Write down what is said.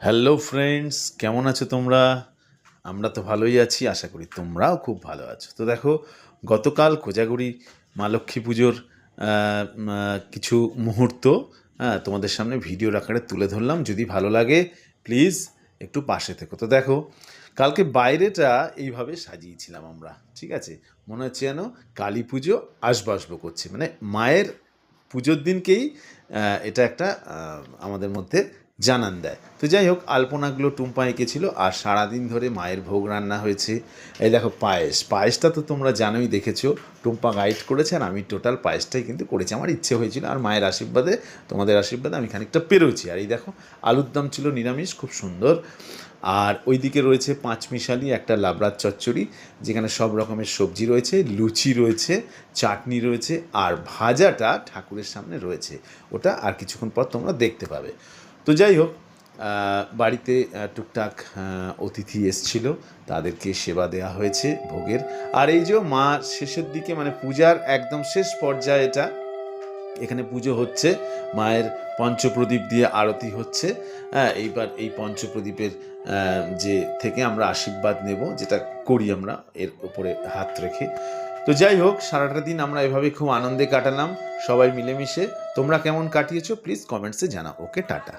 Hello friends, কেমন আছো তোমরা? আমরা তো ভালোই আছি, আশা করি তোমরাও খুব ভালো আছো। তো দেখো, গতকাল কোজাগরি মা লক্ষ্মী পুজোর কিছু মুহূর্ত তোমাদের সামনে ভিডিওর আকারে তুলে ধরলাম। যদি ভালো লাগে প্লিজ একটু পাশে থেকো। তো দেখো, কালকে বাইরেটা এইভাবে সাজিয়েছিলাম আমরা, ঠিক আছে? মনে হচ্ছে যেন কালী পুজো আসবো আসবো করছে, মানে মায়ের পুজোর দিনকেই এটা একটা আমাদের মধ্যে জানান দেয়। তো যাই হোক, আলপনাগুলো টুম্পা এঁকেছিল আর সারাদিন ধরে মায়ের ভোগ রান্না হয়েছে। এই দেখো পায়েসটা তো তোমরা জানোই, দেখেছো, টুম্পা গাইড করেছে আর আমি টোটাল পায়েসটাই কিন্তু করেছি। আমার ইচ্ছে হয়েছিল আর মায়ের আশীর্বাদে, তোমাদের আশীর্বাদে আমি খানিকটা পেরোছি। আর এই দেখো, আলুর দম ছিল নিরামিষ, খুব সুন্দর। আর ওইদিকে রয়েছে পাঁচমিশালি একটা লাবড়ার চচ্চড়ি, যেখানে সব রকমের সবজি রয়েছে, লুচি রয়েছে, চাটনি রয়েছে, আর ভাজাটা ঠাকুরের সামনে রয়েছে। ওটা আর কিছুক্ষণ পর তোমরা দেখতে পাবে। তো যাই হোক, বাড়িতে টুকটাক অতিথি এসছিল, তাদেরকে সেবা দেওয়া হয়েছে ভোগের। আর এই যে মা শেষের দিকে, মানে পূজার একদম শেষ পর্যায়ে এটা, এখানে পুজো হচ্ছে, মায়ের পঞ্চপ্রদীপ দিয়ে আরতি হচ্ছে। এইবার এই পঞ্চপ্রদীপের যে থেকে আমরা আশীর্বাদ নেব, যেটা করি আমরা এর উপরে হাত রেখে। তো যাই হোক, সারাটা দিন আমরা এভাবে খুব আনন্দে কাটালাম সবাই মিলেমিশে। তোমরা কেমন কাটিয়েছো প্লিজ কমেন্টসে জানাও। ওকে, টাটা।